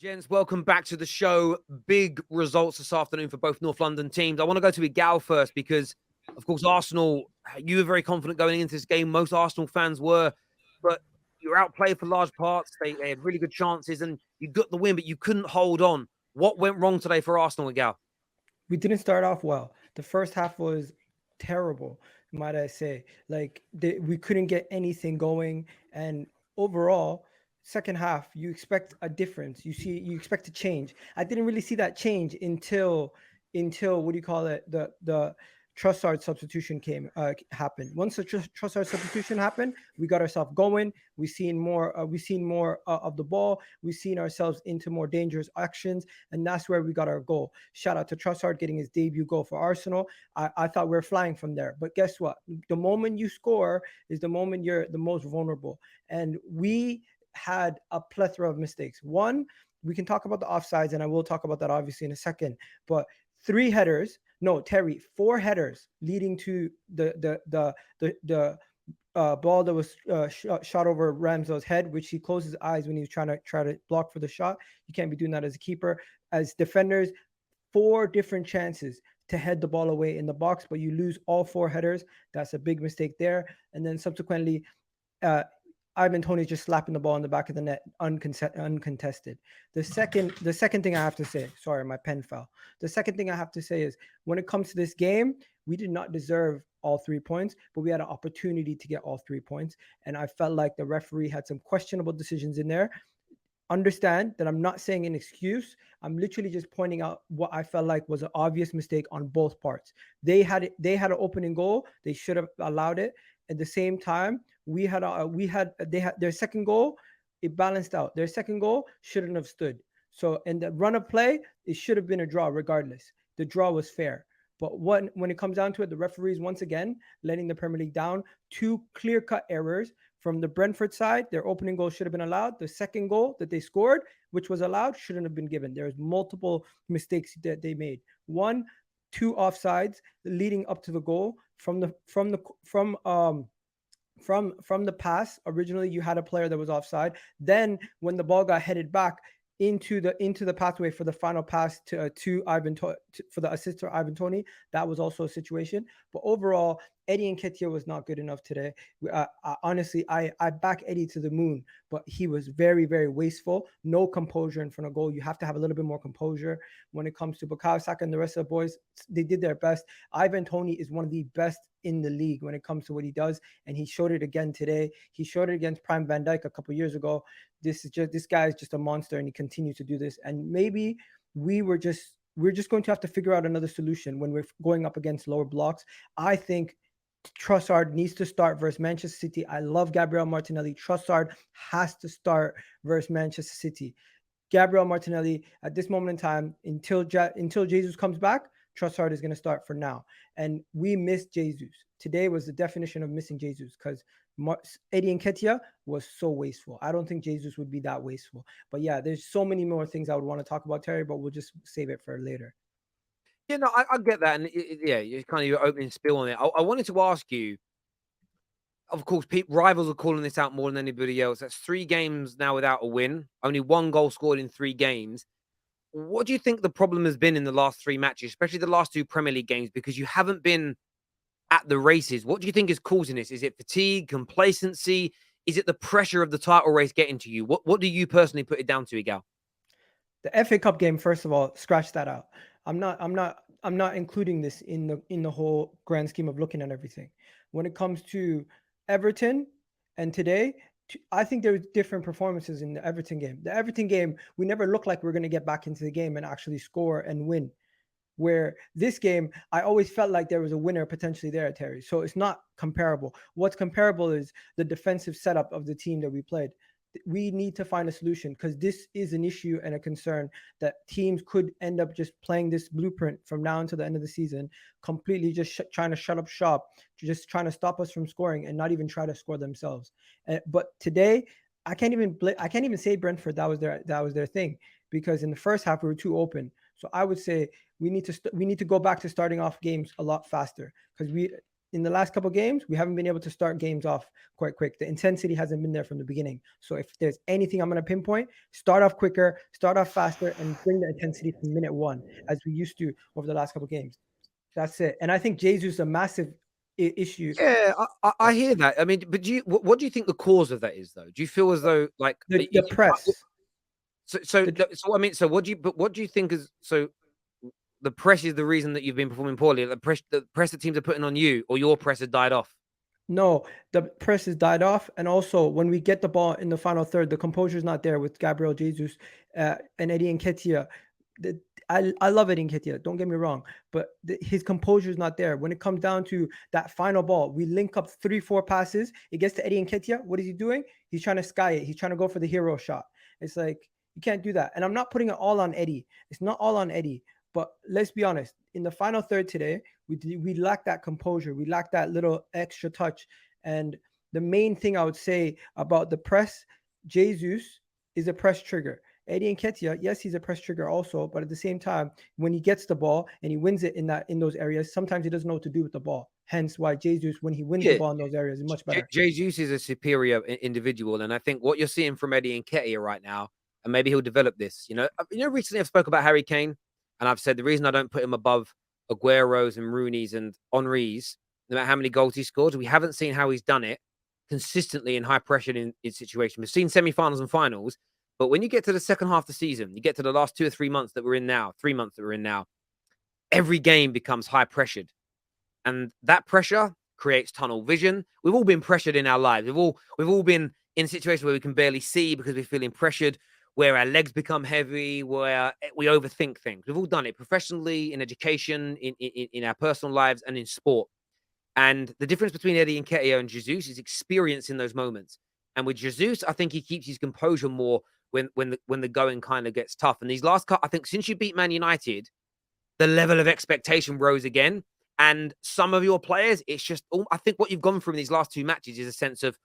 Gents, welcome back to the show. Big results this afternoon for both North London teams. I want to go to EGAL first because, of course, Arsenal, you were very confident going into this game. Most Arsenal fans were, but you were outplayed for large parts. They had really good chances and you got the win, but you couldn't hold on. What went wrong today for Arsenal, EGAL? We didn't start off well. The first half was terrible, might I say. We couldn't get anything going, and overall, second half you expect a difference. You expect a change. I didn't really see that change until what do you call it? The Trossard substitution happened. Once the Trossard substitution happened, we got ourselves going. We seen more of the ball. We seen ourselves into more dangerous actions, and that's where we got our goal. Shout out to Trossard getting his debut goal for Arsenal. I thought we were flying from there, but guess what? The moment you score is the moment you're the most vulnerable, and we had a plethora of mistakes. One, we can talk about the offsides, and I will talk about that obviously in a second, but three headers. No, Terry, four headers leading to the ball that was shot over Ramsdale's head, which he closed his eyes when he was try to block for the shot. You can't be doing that as a keeper. As defenders, four different chances to head the ball away in the box, but you lose all four headers. That's a big mistake there. And then subsequently, uh, Ivan Tony's just slapping the ball in the back of the net uncontested. The second thing I have to say, sorry, my pen fell. The second thing I have to say is when it comes to this game, we did not deserve all 3 points, but we had an opportunity to get all 3 points. And I felt like the referee had some questionable decisions in there. Understand that I'm not saying an excuse. I'm literally just pointing out what I felt like was an obvious mistake on both parts. They had an opening goal. They should have allowed it. At the same time, they had their second goal. It balanced out. Their second goal shouldn't have stood. So in the run of play, it should have been a draw regardless. The draw was fair. But when it comes down to it, the referees once again letting the Premier League down. Two clear cut errors from the Brentford side. Their opening goal should have been allowed. The second goal that they scored, which was allowed, shouldn't have been given. There's multiple mistakes that they made. One, two offsides leading up to the goal from the pass. Originally, you had a player that was offside. Then, when the ball got headed back into the pathway for the final pass for the assist to Ivan Tony, that was also a situation. But overall, Eddie Nketiah was not good enough today. Honestly, I back Eddie to the moon, but he was very, very wasteful. No composure in front of goal. You have to have a little bit more composure when it comes to Bukayo Saka and the rest of the boys. They did their best. Ivan Tony is one of the best in the league when it comes to what he does, and he showed it again today. He showed it against Prime Van Dijk a couple years ago. This guy is just a monster, and he continues to do this. And maybe we're just going to have to figure out another solution when we're going up against lower blocks. I think Trossard needs to start versus Manchester City. I love Gabriel Martinelli. Trossard has to start versus Manchester City. Gabriel Martinelli at this moment in time, until Jesus comes back, Trossard is going to start for now. And we missed Jesus. Today was the definition of missing Jesus because Eddie Nketiah was so wasteful. I don't think Jesus would be that wasteful. But yeah, there's so many more things I would want to talk about, Terry, but we'll just save it for later. Yeah, no, I get that. And yeah, it's kind of your opening spiel on it. I wanted to ask you, of course, rivals are calling this out more than anybody else. That's 3 games now without a win, only 1 goal scored in 3 games. What do you think the problem has been in the last 3 matches, especially the last 2 Premier League games? Because you haven't been at the races. What do you think is causing this? Is it fatigue, complacency? Is it the pressure of the title race getting to you? What do you personally put it down to, Igal? The FA Cup game, first of all, scratch that out. I'm not including this in the whole grand scheme of looking at everything. When it comes to Everton and today, I think there's different performances in the Everton game. The Everton game, we never looked like we are going to get back into the game and actually score and win. Where this game, I always felt like there was a winner potentially there, Terry. So it's not comparable. What's comparable is the defensive setup of the team that we played. We need to find a solution because this is an issue and a concern that teams could end up just playing this blueprint from now until the end of the season, completely just trying to shut up shop, just trying to stop us from scoring and not even try to score themselves. But today, I can't even say Brentford that was their thing because in the first half we were too open. So I would say we need to go back to starting off games a lot faster because in the last couple of games, we haven't been able to start games off quite quick. The intensity hasn't been there from the beginning. So if there's anything I'm going to pinpoint, start off quicker, start off faster, and bring the intensity from minute one, as we used to over the last couple of games. That's it. And I think Jesus is a massive issue. Yeah, I hear that. I mean, but what do you think the cause of that is, though? Do you feel as though like The press. So I mean, so what do you think is so? The press is the reason that you've been performing poorly. The press that teams are putting on you, or your press has died off. No, the press has died off, and also when we get the ball in the final third, the composure is not there with Gabriel Jesus and Eddie Nketiah. I love Eddie Nketiah, don't get me wrong, but his composure is not there. When it comes down to that final ball, we link up 3-4 passes. It gets to Eddie Nketiah. What is he doing? He's trying to sky it. He's trying to go for the hero shot. It's like you can't do that. And I'm not putting it all on Eddie. It's not all on Eddie. But let's be honest. In the final third today, we lack that composure. We lack that little extra touch. And the main thing I would say about the press, Jesus is a press trigger. Eddie Nketiah, yes, he's a press trigger also, but at the same time, when he gets the ball and he wins it in those areas, sometimes he doesn't know what to do with the ball. Hence why Jesus, when he wins the ball in those areas, is much better. Jesus is a superior individual, and I think what you're seeing from Eddie Nketiah right now, and maybe he'll develop this. Recently I've spoke about Harry Kane, and I've said the reason I don't put him above Aguero's and Rooney's and Henry's, no matter how many goals he scored, we haven't seen how he's done it consistently in high pressure in situations. We've seen semi-finals and finals, but when you get to the second half of the season, you get to the last 2 or 3 months that we're in now, 3 months that we're in now, every game becomes high pressured. And that pressure creates tunnel vision. We've all been pressured in our lives. We've all been in situations where we can barely see because we're feeling pressured, where our legs become heavy, where we overthink things. We've all done it professionally, in education, in our personal lives, and in sport. And the difference between Eddie Nketiah and Jesus is experience in those moments. And with Jesus, I think he keeps his composure more when the going kind of gets tough. And these last I think since you beat Man United, the level of expectation rose again. And some of your players, it's just, I think what you've gone through in these last 2 matches is a sense of,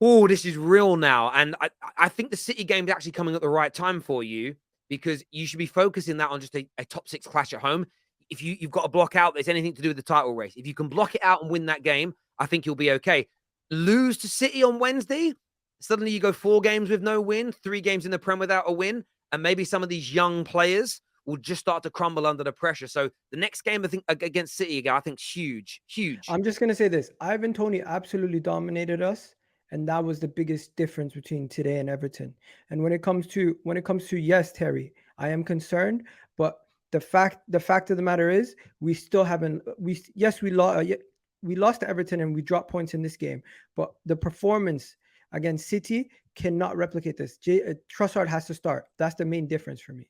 oh, this is real now. And I think the City game is actually coming at the right time for you, because you should be focusing that on just a top 6 clash at home. If you've got to block out there's anything to do with the title race, if you can block it out and win that game, I think you'll be okay. Lose to City on Wednesday, suddenly you go 4 games with no win, 3 games in the Prem without a win, and maybe some of these young players will just start to crumble under the pressure. So the next game, I think, against City, I think huge. I'm just going to say this. Ivan Toney absolutely dominated us, and that was the biggest difference between today and Everton. And when it comes to yes, Terry, I am concerned, but the fact of the matter is we still haven't we lost to Everton and we dropped points in this game, but the performance against City cannot replicate this. Trossard has to start. That's the main difference for me.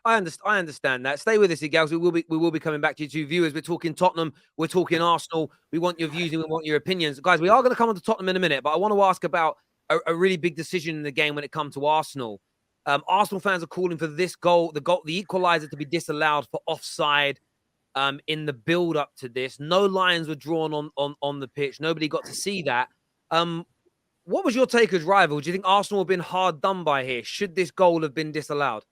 I understand that. Stay with us, EGALs. We will be coming back to you two viewers. We're talking Tottenham. We're talking Arsenal. We want your views and we want your opinions. Guys, we are going to come on to Tottenham in a minute, but I want to ask about a really big decision in the game when it comes to Arsenal. Arsenal fans are calling for this goal, the equaliser, to be disallowed for offside in the build-up to this. No lines were drawn on the pitch. Nobody got to see that. What was your take as rival? Do you think Arsenal have been hard done by here? Should this goal have been disallowed?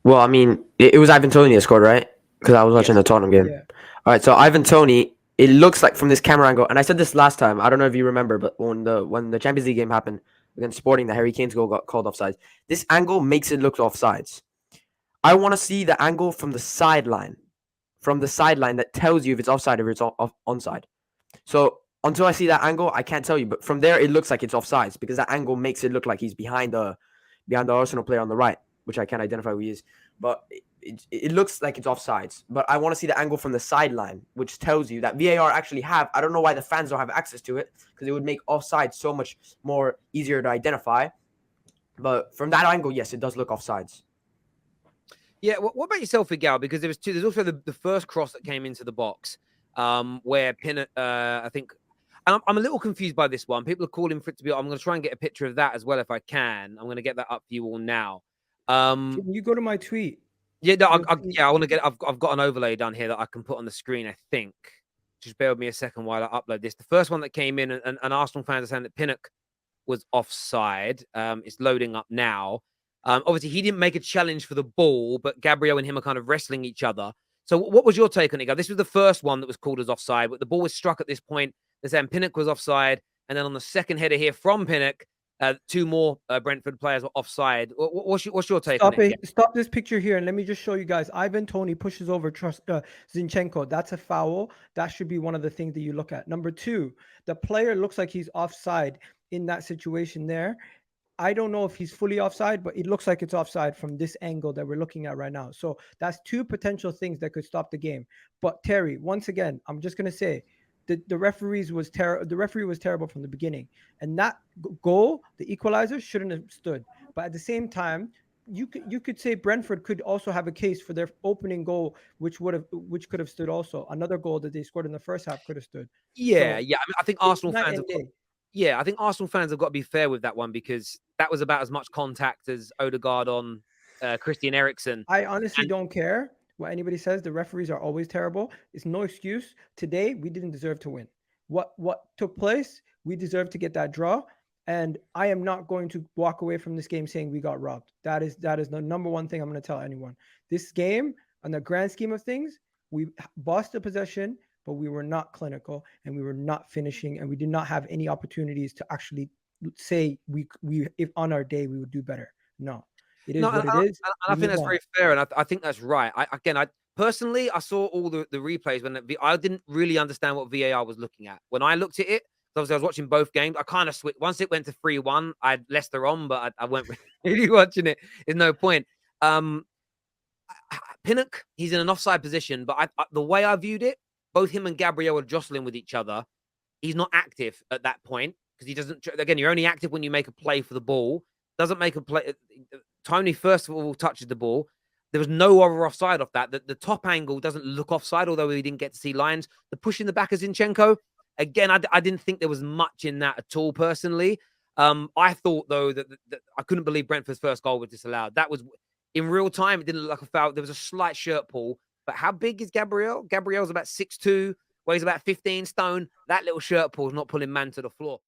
Well, I mean, it was Ivan Toney that scored, right? Because I was watching the Tottenham game. Yeah. All right, so Ivan Toney, it looks like from this camera angle, and I said this last time, I don't know if you remember, but when the Champions League game happened against Sporting, the Harry Kane's goal got called offside. This angle makes it look offsides. I want to see the angle from the sideline that tells you if it's offside or if it's onside. So until I see that angle, I can't tell you. But from there, it looks like it's offsides because that angle makes it look like he's behind the Arsenal player on the right, which I can't identify who he is. But it looks like it's offsides. But I want to see the angle from the sideline, which tells you that VAR actually have. I don't know why the fans don't have access to it, because it would make offside so much more easier to identify. But from that angle, yes, it does look offsides. Yeah, what about yourself, EGAL? Because there was two. There's also the first cross that came into the box, where Pinnock, I think. I'm a little confused by this one. People are calling for it to be. I'm going to try and get a picture of that as well if I can. I'm going to get that up for you all now. Can you go to my tweet? Yeah, no, I want to get. I've got an overlay done here that I can put on the screen. I think. Just bear with me a second while I upload this. The first one that came in, and Arsenal fans are saying that Pinnock was offside. It's loading up now. Obviously, he didn't make a challenge for the ball, but Gabriel and him are kind of wrestling each other. So what was your take on it, Gav? This was the first one that was called as offside, but the ball was struck at this point. They're saying Pinnock was offside. And then on the second header here from Pinnock, 2 more Brentford players were offside. What's your take on it? Stop this picture here and let me just show you guys. Ivan Toney pushes over Zinchenko. That's a foul. That should be one of the things that you look at. Number 2, the player looks like he's offside in that situation there. I don't know if he's fully offside, but it looks like it's offside from this angle that we're looking at right now. So that's 2 potential things that could stop the game. But Terry, once again, I'm just going to say the referee was terrible from the beginning. And that goal, the equalizer, shouldn't have stood. But at the same time, you could say Brentford could also have a case for their opening goal, which could have stood also. Another goal that they scored in the first half could have stood. Yeah. I mean, I think Arsenal fans have got to be fair with that one, because that was about as much contact as Odegaard on Christian Eriksen. I honestly don't care what anybody says. The referees are always terrible. It's no excuse. Today, we didn't deserve to win. What took place, we deserve to get that draw. And I am not going to walk away from this game saying we got robbed. That is the number one thing I'm going to tell anyone. This game, on the grand scheme of things, we bossed the possession, but we were not clinical and we were not finishing, and we did not have any opportunities to actually say we if on our day we would do better. No, it is what it is. And I think that's very fair, and I think that's right. I personally, I saw all the replays when I didn't really understand what VAR was looking at. When I looked at it, obviously I was watching both games. I kind of switched. Once it went to 3-1, I had Leicester on, but I weren't really watching it. There's no point. Pinnock, he's in an offside position, but the way I viewed it, both him and Gabriel are jostling with each other. He's not active at that point because he doesn't. Again, you're only active when you make a play for the ball. Doesn't make a play. Tony first of all touches the ball. There was no other offside off that. The top angle doesn't look offside, although we didn't get to see lines. The push in the back of Zinchenko, again, I didn't think there was much in that at all, personally. I thought, though, that I couldn't believe Brentford's first goal was disallowed. That was, in real time, it didn't look like a foul. There was a slight shirt pull. But how big is Gabriel? Gabriel's about 6'2", weighs about 15 stone. That little shirt pull is not pulling man to the floor.